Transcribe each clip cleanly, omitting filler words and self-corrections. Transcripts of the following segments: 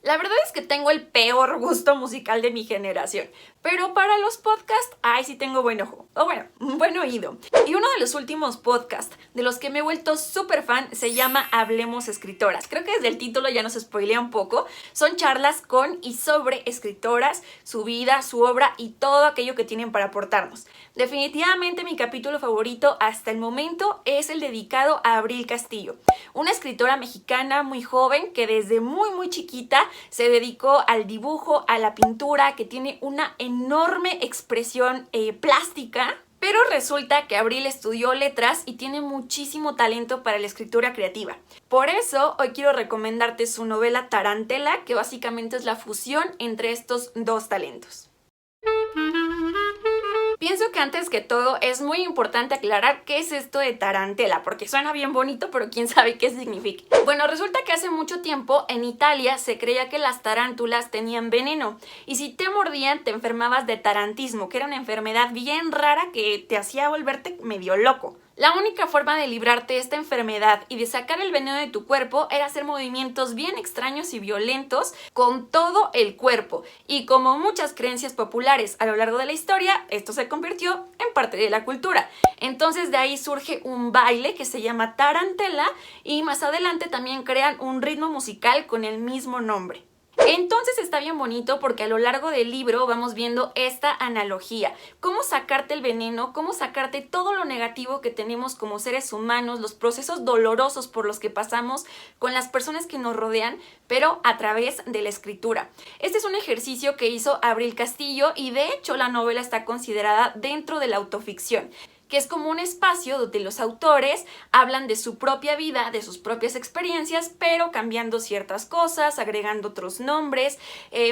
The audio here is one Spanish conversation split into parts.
La verdad es que tengo el peor gusto musical de mi generación, pero para los podcasts, ay, sí tengo buen ojo, o bueno, un buen oído. Y uno de los últimos podcasts de los que me he vuelto súper fan se llama Hablemos Escritoras. Creo que desde el título ya nos spoilea un poco. Son charlas con y sobre escritoras, su vida, su obra y todo aquello que tienen para aportarnos. Definitivamente mi capítulo favorito hasta el momento es el dedicado a Abril Castillo, una escritora mexicana muy joven que desde muy chiquita se dedicó al dibujo, a la pintura, que tiene una enorme expresión plástica. Pero resulta que Abril estudió letras y tiene muchísimo talento para la escritura creativa. Por eso hoy quiero recomendarte su novela Tarantela, que básicamente es la fusión entre estos dos talentos. Pienso que antes que todo es muy importante aclarar qué es esto de tarantela, porque suena bien bonito, pero quién sabe qué significa. Bueno, resulta que hace mucho tiempo en Italia se creía que las tarántulas tenían veneno y si te mordían te enfermabas de tarantismo, que era una enfermedad bien rara que te hacía volverte medio loco. La única forma de librarte de esta enfermedad y de sacar el veneno de tu cuerpo era hacer movimientos bien extraños y violentos con todo el cuerpo. Y como muchas creencias populares a lo largo de la historia, esto se convirtió en parte de la cultura. Entonces de ahí surge un baile que se llama tarantela y más adelante también crean un ritmo musical con el mismo nombre. Entonces está bien bonito porque a lo largo del libro vamos viendo esta analogía, cómo sacarte el veneno, cómo sacarte todo lo negativo que tenemos como seres humanos, los procesos dolorosos por los que pasamos con las personas que nos rodean, pero a través de la escritura. Este es un ejercicio que hizo Abril Castillo y de hecho la novela está considerada dentro de la autoficción, que es como un espacio donde los autores hablan de su propia vida, de sus propias experiencias, pero cambiando ciertas cosas, agregando otros nombres,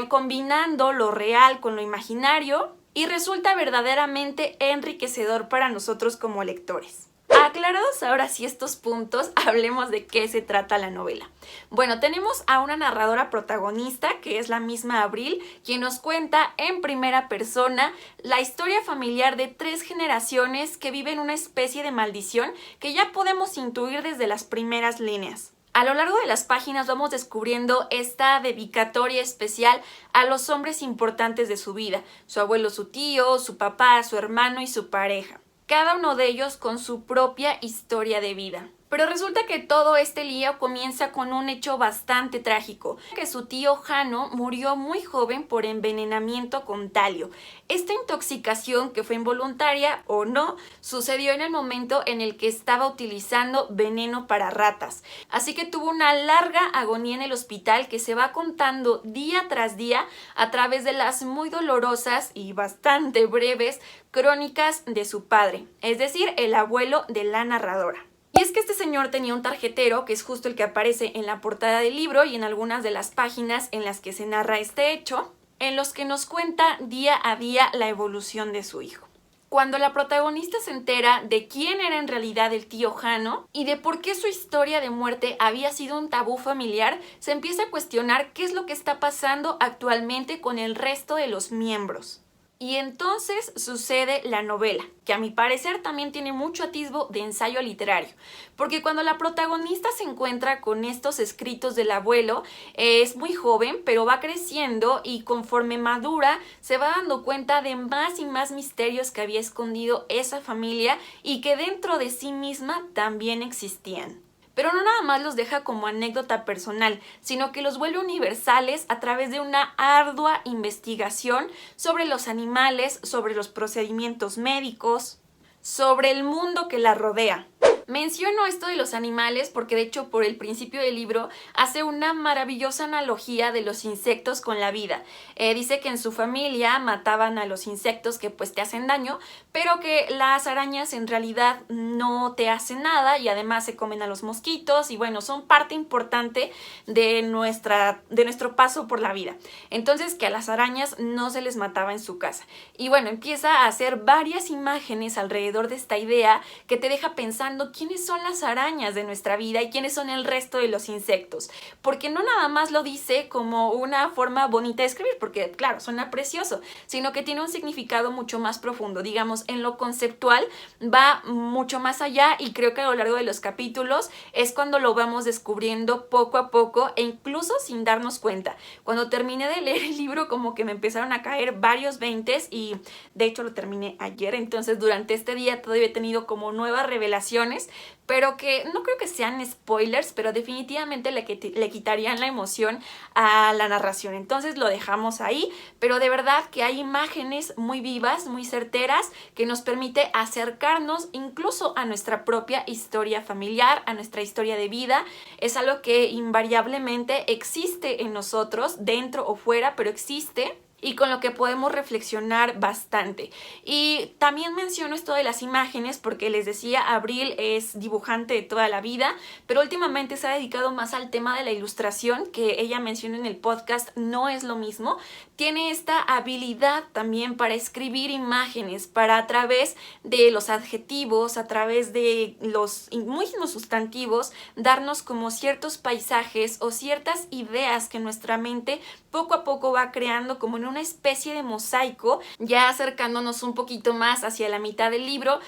combinando lo real con lo imaginario, y resulta verdaderamente enriquecedor para nosotros como lectores. Aclarados ahora sí estos puntos, hablemos de qué se trata la novela. Bueno, tenemos a una narradora protagonista, que es la misma Abril, quien nos cuenta en primera persona la historia familiar de 3 generaciones que viven una especie de maldición que ya podemos intuir desde las primeras líneas. A lo largo de las páginas vamos descubriendo esta dedicatoria especial a los hombres importantes de su vida, su abuelo, su tío, su papá, su hermano y su pareja. Cada uno de ellos con su propia historia de vida. Pero resulta que todo este lío comienza con un hecho bastante trágico, que su tío Jano murió muy joven por envenenamiento con talio. Esta intoxicación, que fue involuntaria o no, sucedió en el momento en el que estaba utilizando veneno para ratas. Así que tuvo una larga agonía en el hospital que se va contando día tras día a través de las muy dolorosas y bastante breves crónicas de su padre, es decir, el abuelo de la narradora. Y es que este señor tenía un tarjetero, que es justo el que aparece en la portada del libro y en algunas de las páginas en las que se narra este hecho, en los que nos cuenta día a día la evolución de su hijo. Cuando la protagonista se entera de quién era en realidad el tío Jano y de por qué su historia de muerte había sido un tabú familiar, se empieza a cuestionar qué es lo que está pasando actualmente con el resto de los miembros. Y entonces sucede la novela, que a mi parecer también tiene mucho atisbo de ensayo literario, porque cuando la protagonista se encuentra con estos escritos del abuelo, es muy joven, pero va creciendo y conforme madura se va dando cuenta de más y más misterios que había escondido esa familia y que dentro de sí misma también existían. Pero no nada más los deja como anécdota personal, sino que los vuelve universales a través de una ardua investigación sobre los animales, sobre los procedimientos médicos, sobre el mundo que la rodea. Menciono esto de los animales porque de hecho por el principio del libro hace una maravillosa analogía de los insectos con la vida. Dice que en su familia mataban a los insectos que pues te hacen daño, pero que las arañas en realidad no te hacen nada y además se comen a los mosquitos y bueno, son parte importante de nuestro paso por la vida. Entonces que a las arañas no se les mataba en su casa. Y bueno, empieza a hacer varias imágenes alrededor de esta idea que te deja pensando quiénes son las arañas de nuestra vida y quiénes son el resto de los insectos. Porque no nada más lo dice como una forma bonita de escribir, porque claro, suena precioso, sino que tiene un significado mucho más profundo. Digamos, en lo conceptual va mucho más allá y creo que a lo largo de los capítulos es cuando lo vamos descubriendo poco a poco e incluso sin darnos cuenta. Cuando terminé de leer el libro como que me empezaron a caer varios veintes y de hecho lo terminé ayer, entonces durante este día todavía he tenido como nuevas revelaciones, pero que no creo que sean spoilers, pero definitivamente le quitarían la emoción a la narración. Entonces lo dejamos ahí, pero de verdad que hay imágenes muy vivas, muy certeras, que nos permite acercarnos incluso a nuestra propia historia familiar, a nuestra historia de vida. Es algo que invariablemente existe en nosotros, dentro o fuera, pero existe, y con lo que podemos reflexionar bastante. Y también menciono esto de las imágenes porque les decía, Abril es dibujante de toda la vida, pero últimamente se ha dedicado más al tema de la ilustración, que ella menciona en el podcast, no es lo mismo. Tiene esta habilidad también para escribir imágenes, para a través de los adjetivos, a través de los mismos sustantivos, darnos como ciertos paisajes o ciertas ideas que nuestra mente poco a poco va creando como en una especie de mosaico. Ya acercándonos un poquito más hacia la mitad del libro,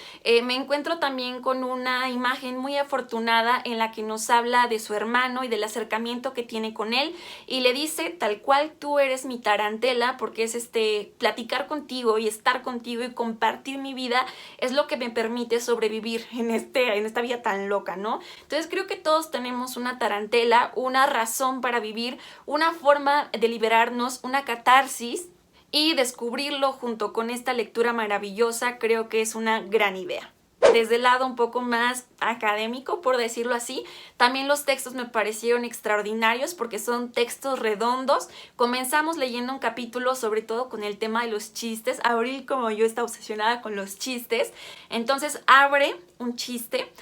me encuentro también con una imagen muy afortunada en la que nos habla de su hermano y del acercamiento que tiene con él, y le dice tal cual: tú eres mi tarantela, porque es platicar contigo y estar contigo y compartir mi vida es lo que me permite sobrevivir en esta vida tan loca, ¿no? Entonces creo que todos tenemos una tarantela, una razón para vivir, una forma de liberarnos, una catarsis, y descubrirlo junto con esta lectura maravillosa creo que es una gran idea. Desde el lado un poco más académico, por decirlo así, también los textos me parecieron extraordinarios porque son textos redondos. Comenzamos leyendo un capítulo sobre todo con el tema de los chistes. Abril, como yo, está obsesionada con los chistes. Entonces abre un chiste,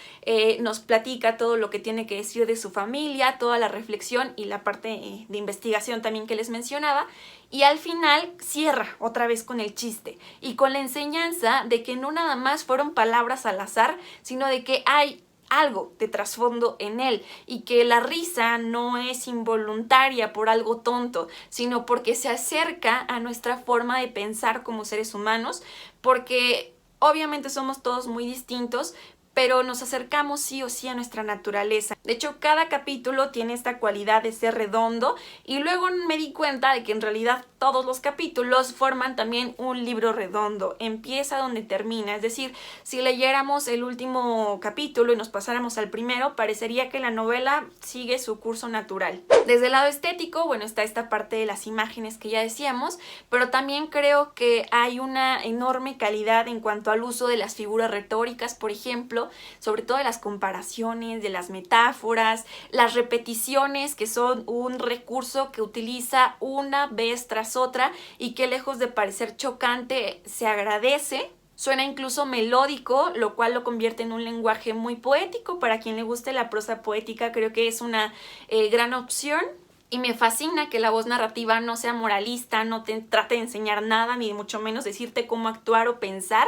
nos platica todo lo que tiene que decir de su familia, toda la reflexión y la parte de investigación también que les mencionaba. Y al final cierra otra vez con el chiste y con la enseñanza de que no nada más fueron palabras al azar, sino de que hay algo de trasfondo en él y que la risa no es involuntaria por algo tonto, sino porque se acerca a nuestra forma de pensar como seres humanos, porque obviamente somos todos muy distintos, pero nos acercamos sí o sí a nuestra naturaleza. De hecho, cada capítulo tiene esta cualidad de ser redondo y luego me di cuenta de que en realidad todos los capítulos forman también un libro redondo. Empieza donde termina, es decir, si leyéramos el último capítulo y nos pasáramos al primero, parecería que la novela sigue su curso natural. Desde el lado estético, bueno, está esta parte de las imágenes que ya decíamos, pero también creo que hay una enorme calidad en cuanto al uso de las figuras retóricas, por ejemplo, sobre todo de las comparaciones, de las metáforas, las repeticiones, que son un recurso que utiliza una vez tras otra y que lejos de parecer chocante se agradece. Suena incluso melódico, lo cual lo convierte en un lenguaje muy poético. Para quien le guste la prosa poética, creo que es una gran opción. Y me fascina que la voz narrativa no sea moralista, no te trate de enseñar nada, ni mucho menos decirte cómo actuar o pensar.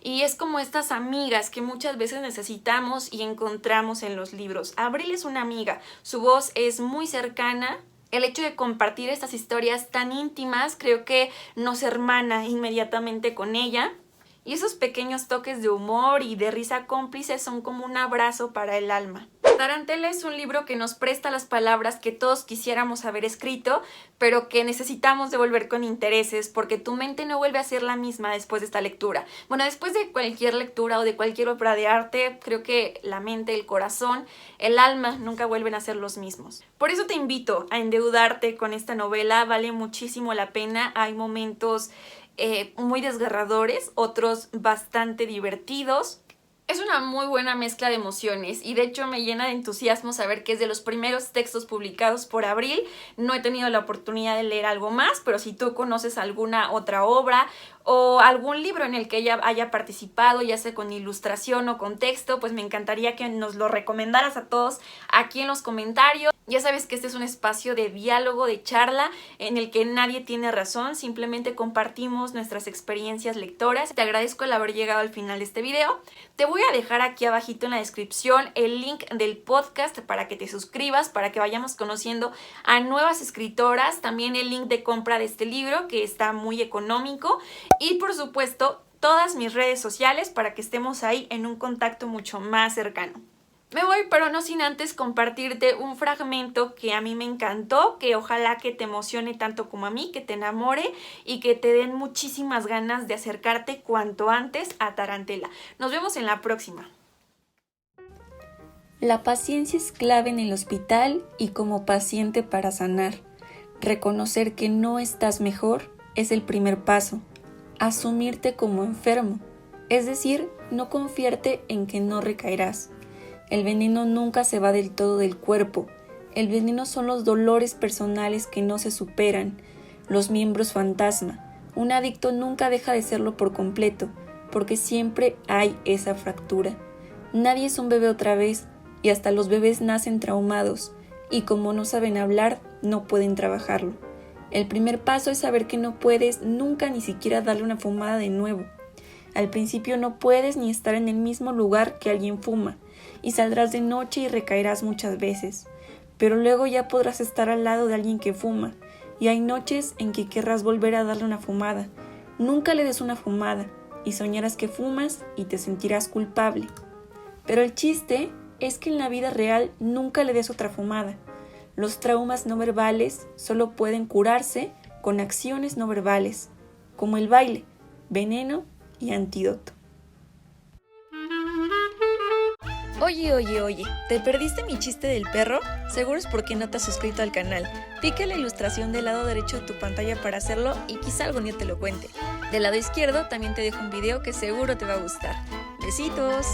Y es como estas amigas que muchas veces necesitamos y encontramos en los libros. Abril es una amiga, su voz es muy cercana. El hecho de compartir estas historias tan íntimas creo que nos hermana inmediatamente con ella. Y esos pequeños toques de humor y de risa cómplice son como un abrazo para el alma. Tarantela es un libro que nos presta las palabras que todos quisiéramos haber escrito, pero que necesitamos devolver con intereses porque tu mente no vuelve a ser la misma después de esta lectura. Bueno, después de cualquier lectura o de cualquier obra de arte, creo que la mente, el corazón, el alma nunca vuelven a ser los mismos. Por eso te invito a endeudarte con esta novela, vale muchísimo la pena. Hay momentos muy desgarradores, otros bastante divertidos. Es una muy buena mezcla de emociones y de hecho me llena de entusiasmo saber que es de los primeros textos publicados por Abril. No he tenido la oportunidad de leer algo más, pero si tú conoces alguna otra obra o algún libro en el que ella haya participado, ya sea con ilustración o con texto, pues me encantaría que nos lo recomendaras a todos aquí en los comentarios. Ya sabes que este es un espacio de diálogo, de charla, en el que nadie tiene razón, simplemente compartimos nuestras experiencias lectoras. Te agradezco el haber llegado al final de este video. Te voy a dejar aquí abajito en la descripción el link del podcast para que te suscribas, para que vayamos conociendo a nuevas escritoras, también el link de compra de este libro que está muy económico y por supuesto todas mis redes sociales para que estemos ahí en un contacto mucho más cercano. Me voy, pero no sin antes compartirte un fragmento que a mí me encantó, que ojalá que te emocione tanto como a mí, que te enamore y que te den muchísimas ganas de acercarte cuanto antes a Tarantela. Nos vemos en la próxima. La paciencia es clave en el hospital y como paciente para sanar. Reconocer que no estás mejor es el primer paso. Asumirte como enfermo, es decir, no confiarte en que no recaerás. El veneno nunca se va del todo del cuerpo. El veneno son los dolores personales que no se superan, los miembros fantasma. Un adicto nunca deja de serlo por completo, porque siempre hay esa fractura. Nadie es un bebé otra vez, y hasta los bebés nacen traumados, y como no saben hablar, no pueden trabajarlo. El primer paso es saber que no puedes nunca ni siquiera darle una fumada de nuevo. Al principio no puedes ni estar en el mismo lugar que alguien fuma, y saldrás de noche y recaerás muchas veces, pero luego ya podrás estar al lado de alguien que fuma, y hay noches en que querrás volver a darle una fumada. Nunca le des una fumada, y soñarás que fumas y te sentirás culpable. Pero el chiste es que en la vida real nunca le des otra fumada. Los traumas no verbales solo pueden curarse con acciones no verbales, como el baile, veneno y antídoto. Oye, ¿te perdiste mi chiste del perro? Seguro es porque no te has suscrito al canal. Pica la ilustración del lado derecho de tu pantalla para hacerlo y quizá algún día te lo cuente. Del lado izquierdo también te dejo un video que seguro te va a gustar. ¡Besitos!